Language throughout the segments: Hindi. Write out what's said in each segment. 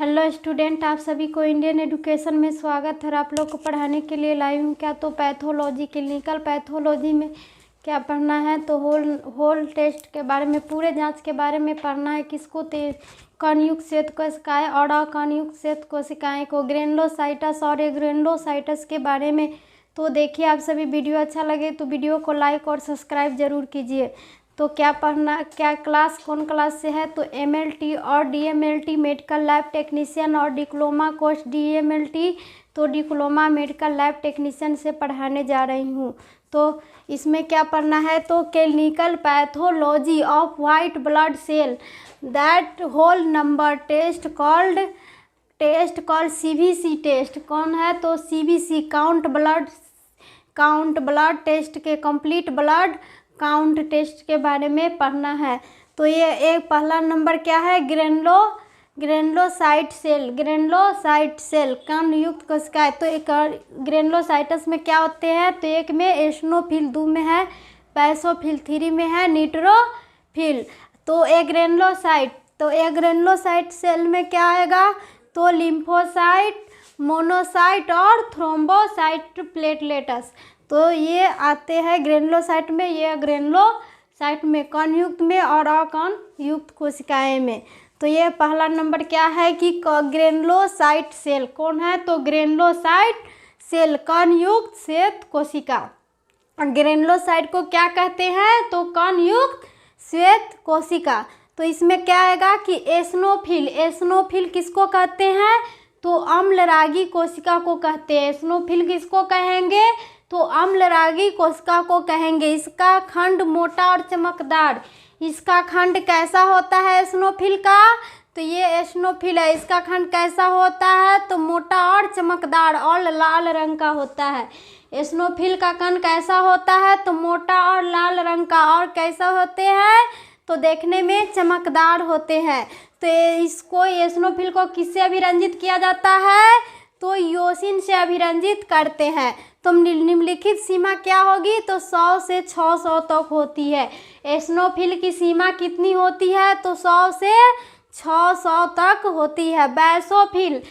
हेलो स्टूडेंट, आप सभी को इंडियन एजुकेशन में स्वागत है। आप लोग को पढ़ाने के लिए लाई हूँ क्या तो पैथोलॉजी, क्लिनिकल पैथोलॉजी में क्या पढ़ना है तो होल टेस्ट के बारे में, पूरे जांच के बारे में पढ़ना है। किसको कणयुक्त श्वेत कोशिकाएं और अकणयुक्त श्वेत कोशिकाएं को, ग्रेनुलोसाइटस और एग्रेनुलोसाइटस के बारे में। तो देखिए, आप सभी वीडियो अच्छा लगे तो वीडियो को लाइक और सब्सक्राइब जरूर कीजिए। तो क्या पढ़ना, क्या क्लास, कौन क्लास से है तो MLT और DMLT मेडिकल लैब टेक्नीशियन और डिप्लोमा कोर्स DMLT तो डिप्लोमा मेडिकल लैब टेक्नीशियन से पढ़ाने जा रही हूँ। तो इसमें क्या पढ़ना है तो clinical pathology of white blood cell that whole number test called CBC test. कौन है तो CBC काउंट ब्लड टेस्ट के कंप्लीट ब्लड काउंट टेस्ट के बारे में पढ़ना है। तो ये एक पहला नंबर क्या है, ग्रेनुलोसाइट सेल कणयुक्त कोशिकाएं। तो एक ग्रेनुलोसाइटस में क्या होते हैं तो एक में एशनोफिल, दो में है बैसोफिल, थ्री में है न्यूट्रोफिल। तो ग्रेनुलोसाइट सेल में क्या आएगा तो लिम्फोसाइट, मोनोसाइट और थ्रोम्बोसाइट प्लेटलेट्स। तो ये आते हैं ग्रेनुलोसाइट में, ये ग्रेनुलोसाइट में कणयुक्त में और अकणयुक्त कोशिकाएं में। तो ये पहला नंबर क्या है कि ग्रेनुलोसाइट सेल कौन है तो ग्रेनुलोसाइट सेल कणयुक्त श्वेत कोशिका। ग्रेनुलोसाइट को क्या कहते हैं तो कणयुक्त श्वेत कोशिका। तो इसमें क्या आएगा कि एसनोफिल किसको कहते हैं तो अम्लरागी कोशिका को कहते हैं। एसनोफिल किसको कहेंगे तो अम्लरागी कोशिका को कहेंगे। इसका खंड मोटा और चमकदार। इसका खंड कैसा होता है एसनोफिल का तो ये एसनोफिल है। इसका खंड कैसा होता है तो मोटा और चमकदार और लाल रंग का होता है। एसनोफिल का खंड कैसा होता है तो मोटा और लाल रंग का, और कैसा होते हैं तो देखने में चमकदार होते हैं। तो इसको एसनोफिल को किससे अभिरंजित किया जाता है तो योसिन से अभिरंजित करते हैं। तो निम्नलिखित सीमा क्या होगी तो 100 से 600 तक होती है। एसनोफिल की सीमा कितनी होती है तो 100 से 600 तक होती है। बैसोफिल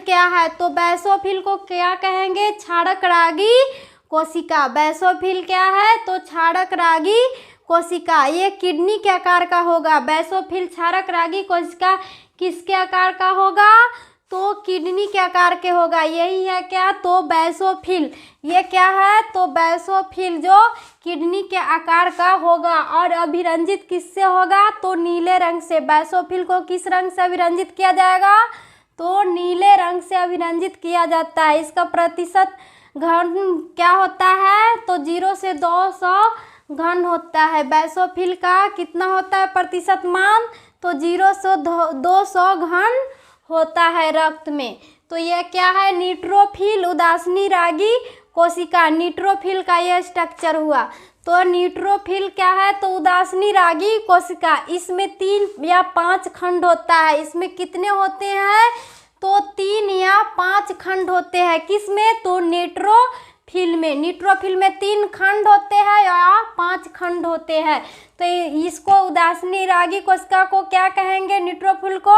क्या है तो बैसोफिल को क्या कहेंगे क्षारक रागी कोशिका। बैसोफिल क्या है तो क्षारक रागी कोशिका। ये किडनी के आकार का होगा। बैसोफिल क्षारक रागी कोशिका किसके आकार का होगा तो किडनी के आकार के होगा। यही है क्या तो बैसोफिल। ये क्या है तो बैसोफिल जो किडनी के आकार का होगा और अभिरंजित किससे होगा तो नीले रंग से। बैसोफिल को किस रंग से अभिरंजित किया जाएगा तो नीले रंग से अभिरंजित किया जाता है। इसका प्रतिशत घन क्या होता है तो 0 से 200 घन होता है। बैसोफिल का कितना होता है प्रतिशत मान तो 0 से 200 घन होता है रक्त में। तो ये क्या है न्यूट्रोफिल उदासीन रागी कोशिका। न्यूट्रोफिल का यह स्ट्रक्चर हुआ। तो न्यूट्रोफिल क्या है तो उदासीन रागी कोशिका। इसमें 3 या 5 खंड होता है। इसमें कितने होते हैं तो 3 या 5 खंड होते हैं। किसमें तो न्यूट्रोफिल में 3 खंड होते हैं या 5 खंड होते हैं। तो इसको उदासीन रागी कोशिका को क्या कहेंगे न्यूट्रोफिल को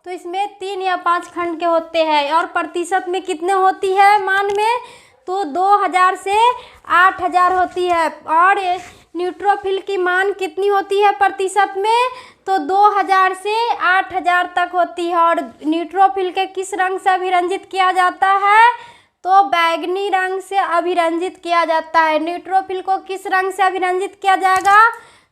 तो इसमें 3 या 5 खंड के होते हैं। और प्रतिशत में कितने होती है मान में तो 2000 से 8000 होती है। और न्यूट्रोफिल की मान कितनी होती है प्रतिशत में तो 2000 से 8000 तक होती है। और न्यूट्रोफिल के किस रंग से अभिरंजित किया जाता है तो बैगनी रंग से अभिरंजित किया जाता है। न्यूट्रोफिल को किस रंग से अभिरंजित किया जाएगा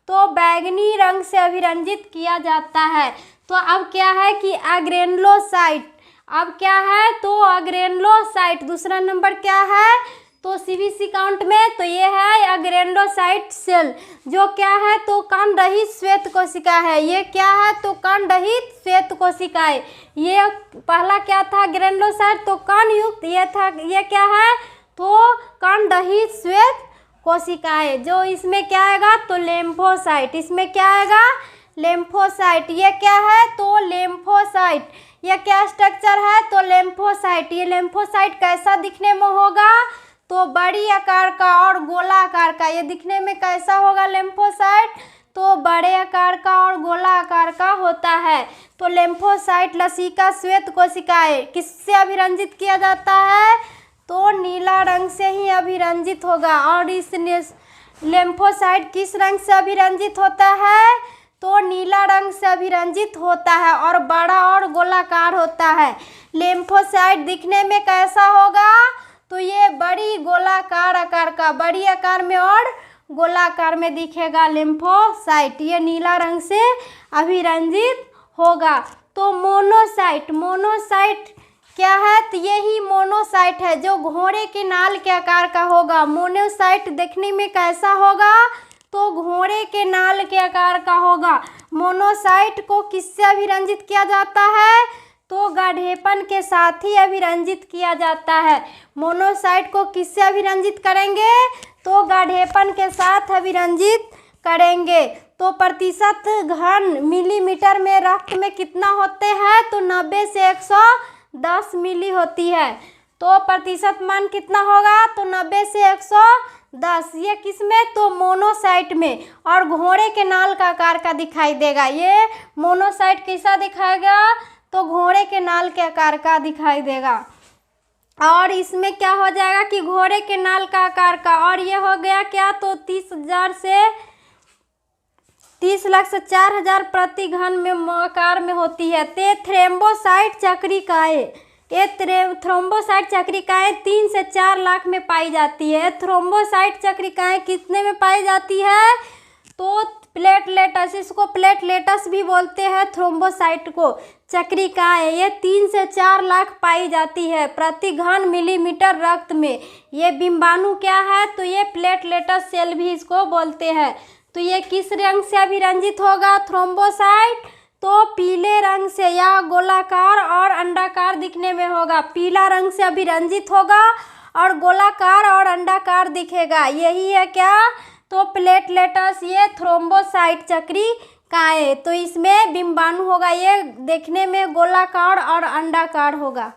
तो बैगनी रंग से अभिरंजित किया जाता है। तो अब क्या है कि अग्रेनुलोसाइट, अब क्या है तो अग्रेनुलोसाइट। दूसरा नंबर क्या है तो CBC काउंट में तो ये है अग्रेनुलोसाइट सेल जो क्या है तो कण रहित श्वेत कोशिका है। ये क्या है तो कण रहित श्वेत कोशिकाएं। ये पहला क्या था ग्रेनुलोसाइट तो कणयुक्त, ये था, ये क्या है तो कण रहित श्वेत कोशिकाएं। जो इसमें क्या आएगा तो लिम्फोसाइट। इसमें क्या आएगा लिम्फोसाइट। ये क्या है तो लिम्फोसाइट। ये क्या स्ट्रक्चर है तो लिम्फोसाइट। ये लिम्फोसाइट कैसा दिखने में होगा तो बड़ी आकार का और गोला आकार का। ये दिखने में कैसा होगा लिम्फोसाइट तो बड़े आकार का और गोला आकार का होता है। तो लिम्फोसाइट लसिका श्वेत कोशिकाएं किससे अभिरंजित किया जाता है? तो नीला रंग से ही अभिरंजित होगा। और इस लिम्फोसाइट किस रंग से अभिरंजित होता है? तो नीला रंग से अभिरंजित होता है और बड़ा और गोलाकार होता है। लिम्फोसाइट दिखने में कैसा होगा? तो ये बड़ी गोलाकार आकार का, बड़ी आकार में और गोलाकार में दिखेगा लिम्फोसाइट। ये नीला रंग से अभिरंजित होगा। तो मोनोसाइट, मोनोसाइट क्या है? तो यही मोनोसाइट है जो घोड़े के नाल के आकार का होगा। मोनोसाइट देखने में कैसा होगा? तो घोड़े के नाल के आकार का होगा। मोनोसाइट को किससे अभिरंजित किया जाता है? तो गाढ़ेपन के साथ ही अभिरंजित किया जाता है। मोनोसाइट को किससे अभिरंजित करेंगे? तो गाढ़ेपन के साथ अभिरंजित करेंगे। तो प्रतिशत घन मिलीमीटर में रक्त में कितना होते हैं? तो 90 से 110 मिली होती है। तो प्रतिशत मान कितना होगा? तो 90 से 110। ये किस में? तो मोनोसाइट में। और घोड़े के नाल का आकार का दिखाई देगा। ये मोनोसाइट कैसा दिखाएगा? तो घोड़े के नाल के आकार का दिखाई देगा। और इसमें क्या हो जाएगा कि घोड़े के नाल का आकार का। और ये हो गया क्या? तो 30 लाख से 4,000 प्रति घन में आकार में होती है। ते थ्रोम्बोसाइट चक्रिकाएं, ये थ्रोम्बोसाइट चक्रिकाएं 3 से 4 लाख में पाई जाती है। थ्रोम्बोसाइट चक्रिकाएं कितने में पाई जाती है? तो प्लेटलेटस, इसको प्लेटलेटस भी बोलते हैं थ्रोम्बोसाइट को। चक्रिकाएं ये 3 से 4 लाख पाई जाती है प्रति घन मिलीमीटर रक्त में। ये बिंबाणु क्या है? तो ये प्लेटलेटस सेल भी इसको बोलते हैं। तो ये किस रंग से अभिरंजित होगा थ्रोम्बोसाइट? तो पीले रंग से, या गोलाकार और अंडाकार दिखने में होगा। पीला रंग से अभिरंजित होगा और गोलाकार और अंडाकार दिखेगा। यही है क्या? तो प्लेटलेटस, ये थ्रोम्बोसाइट चक्रिकाएं। तो इसमें बिंबाणु होगा, ये देखने में गोलाकार और अंडाकार होगा।